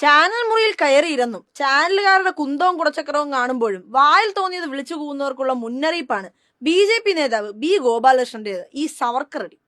Channel മുറിയിൽ കയറിയിരുന്നും ചാനലുകാരുടെ കുന്തവും കുടച്ചക്രവും കാണുമ്പോഴും വായിൽ തോന്നിയത് വിളിച്ചു കൂവുന്നവർക്കുള്ള മുന്നറിയിപ്പാണ് BJP നേതാവ് B ഗോപാലകൃഷ്ണന്റേത്. ഈ സവർക്കറടി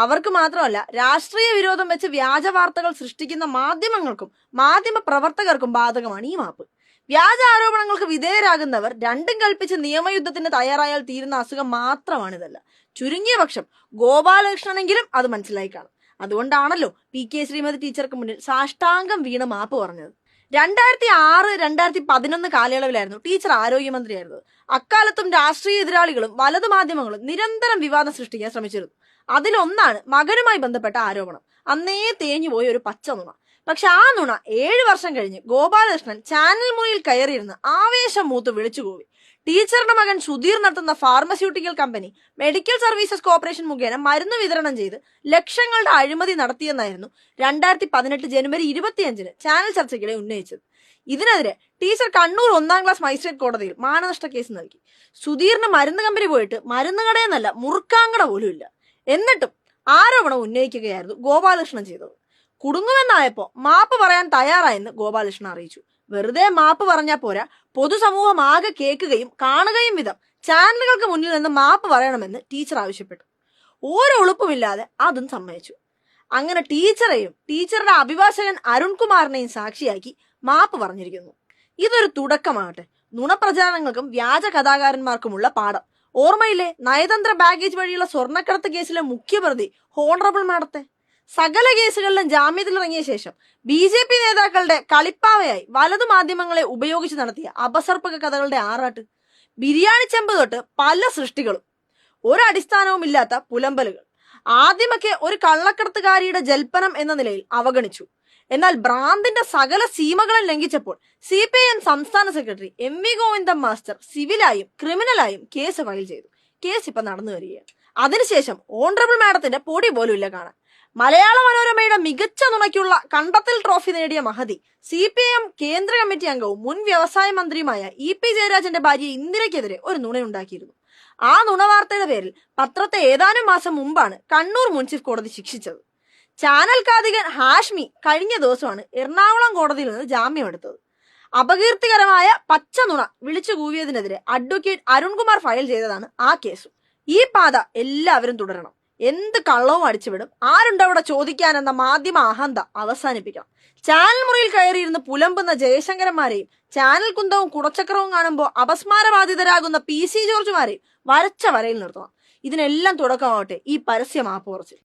അവർക്ക് മാത്രമല്ല, രാഷ്ട്രീയ വിരോധം വെച്ച് വ്യാജ വാർത്തകൾ സൃഷ്ടിക്കുന്ന മാധ്യമങ്ങൾക്കും മാധ്യമ പ്രവർത്തകർക്കും ബാധകമാണ് ഈ മാപ്പ്. വ്യാജ ആരോപണങ്ങൾക്ക് വിധേയരാകുന്നവർ രണ്ടും കൽപ്പിച്ച് നിയമയുദ്ധത്തിന് തയ്യാറായാൽ തീരുന്ന അസുഖം മാത്രമാണിതല്ല. ചുരുങ്ങിയ പക്ഷം ഗോപാലകൃഷ്ണനെങ്കിലും അത് മനസ്സിലായി കാണും. അതുകൊണ്ടാണല്ലോ PK ശ്രീമതി ടീച്ചർക്ക് മുന്നിൽ സാഷ്ടാംഗം വീണ് മാപ്പ് പറഞ്ഞത്. 2006-2011 കാലയളവിലായിരുന്നു ടീച്ചർ ആരോഗ്യമന്ത്രിയായിരുന്നത്. അക്കാലത്തും രാഷ്ട്രീയ എതിരാളികളും വലതു മാധ്യമങ്ങളും നിരന്തരം വിവാദം സൃഷ്ടിക്കാൻ ശ്രമിച്ചിരുന്നു. അതിലൊന്നാണ് മകനുമായി ബന്ധപ്പെട്ട ആരോപണം. അന്നേ തേഞ്ഞുപോയ ഒരു പച്ച നുണ. പക്ഷെ ആ നുണ 7 വർഷം കഴിഞ്ഞ് ഗോപാലകൃഷ്ണൻ ചാനൽ മുറിയിൽ കയറിയിരുന്ന് ആവേശം മൂത്ത് വിളിച്ചുകൂവി. ടീച്ചറുടെ മകൻ സുധീർ നടത്തുന്ന pharmaceutical company medical services corporation മുഖേന മരുന്ന് വിതരണം ചെയ്ത് ലക്ഷങ്ങളുടെ അഴിമതി നടത്തിയെന്നായിരുന്നു 2018 ജനുവരി 25-ന് ചാനൽ ചർച്ചയ്ക്കിടെ ഉന്നയിച്ചത്. ഇതിനെതിരെ ടീച്ചർ കണ്ണൂർ 1ാം ക്ലാസ് മജിസ്ട്രേറ്റ് കോടതിയിൽ മാനനഷ്ട കേസ് നൽകി. സുധീറിന് മരുന്ന് കമ്പനി പോയിട്ട് മരുന്ന് കടയെന്നല്ല മുറുക്കാങ്കട പോലും ഇല്ല. എന്നിട്ടും ആരോപണം ഉന്നയിക്കുകയായിരുന്നു ഗോപാലകൃഷ്ണൻ ചെയ്തത്. കുടുങ്ങുമെന്നായപ്പോ മാപ്പ് പറയാൻ തയ്യാറായെന്ന് ഗോപാലകൃഷ്ണൻ അറിയിച്ചു. വെറുതെ മാപ്പ് പറഞ്ഞാൽ പോരാ, പൊതുസമൂഹം ആകെ കേൾക്കുകയും കാണുകയും വിധം ചാനലുകൾക്ക് മുന്നിൽ നിന്ന് മാപ്പ് പറയണമെന്ന് ടീച്ചർ ആവശ്യപ്പെട്ടു. ഒരു ഉളുപ്പുമില്ലാതെ അതും സമ്മതിച്ചു. അങ്ങനെ ടീച്ചറെയും ടീച്ചറുടെ അഭിഭാഷകൻ അരുൺകുമാറിനെയും സാക്ഷിയാക്കി മാപ്പ് പറഞ്ഞിരിക്കുന്നു. ഇതൊരു തുടക്കമാകട്ടെ നുണപ്രചാരണങ്ങൾക്കും വ്യാജ കഥാകാരന്മാർക്കുമുള്ള പാഠം. ഓർമ്മയില്ലേ നയതന്ത്ര ബാഗേജ് വഴിയുള്ള സ്വർണ്ണക്കടത്ത് കേസിലെ മുഖ്യപ്രതി ഹോണറബിൾ മാഡത്തെ? സകല കേസുകളിലും ജാമ്യത്തിലിറങ്ങിയ ശേഷം BJP നേതാക്കളുടെ കളിപ്പാവയായി വലതു മാധ്യമങ്ങളെ ഉപയോഗിച്ച് നടത്തിയ അപസർപ്പക കഥകളുടെ ആറാട്ട്. ബിരിയാണി ചെമ്പ് തൊട്ട് പല സൃഷ്ടികളും, ഒരടിസ്ഥാനവും ഇല്ലാത്ത പുലമ്പലുകൾ. ആദ്യമൊക്കെ ഒരു കള്ളക്കടത്തുകാരിയുടെ ജൽപ്പനം എന്ന നിലയിൽ അവഗണിച്ചു. എന്നാൽ ഭ്രാന്തിന്റെ സകല സീമകളും ലംഘിച്ചപ്പോൾ CPIM സംസ്ഥാന സെക്രട്ടറി MV ഗോവിന്ദൻ മാസ്റ്റർ സിവിലായും ക്രിമിനലായും കേസ് ഫയൽ ചെയ്തു. കേസ് ഇപ്പൊ നടന്നു വരികയാണ്. അതിനുശേഷം ഓണറബിൾ മാഡത്തിന്റെ പൊടി പോലും ഇല്ല കാണാൻ. മലയാള മനോരമയുടെ മികച്ച നുണയ്ക്കുള്ള കണ്ടെത്തൽ ട്രോഫി നേടിയ മഹതി CPIM കേന്ദ്ര കമ്മിറ്റി അംഗവും മുൻ വ്യവസായ മന്ത്രിയുമായ EP ജയരാജന്റെ ഭാര്യ ഇന്ദിരയ്ക്കെതിരെ ഒരു നുണയുണ്ടാക്കിയിരുന്നു. ആ നുണവാർത്തയുടെ പേരിൽ പത്രത്തെ ഏതാനും മാസം മുമ്പാണ് കണ്ണൂർ മുൻസിഫ് കോടതി ശിക്ഷിച്ചത്. ചാനൽ കാതികൻ ഹാഷ്മി കഴിഞ്ഞ ദിവസമാണ് എറണാകുളം കോടതിയിൽ നിന്ന് ജാമ്യമെടുത്തത്. അപകീർത്തികരമായ പച്ച നുണ വിളിച്ചു കൂവിയതിനെതിരെ അഡ്വക്കേറ്റ് അരുൺകുമാർ ഫയൽ ചെയ്തതാണ് ആ കേസ്. ഈ പാത എല്ലാവരും തുടരണം. എന്ത് കള്ളവും അടിച്ചുവിടും, ആരുണ്ടവിടെ ചോദിക്കാനെന്ന മാധ്യമ അഹന്ത അവസാനിപ്പിക്കണം. ചാനൽ മുറിയിൽ കയറിയിരുന്ന് പുലമ്പുന്ന ജയശങ്കരന്മാരെയും ചാനൽ കുന്തവും കുടച്ചക്രവും കാണുമ്പോൾ അപസ്മാരബാധിതരാകുന്ന PC ജോർജുമാരെയും വരച്ച വരയിൽ നിർത്തണം. ഇതിനെല്ലാം തുടക്കമാവട്ടെ ഈ പരസ്യ മാപ്പ് പറച്ചിൽ.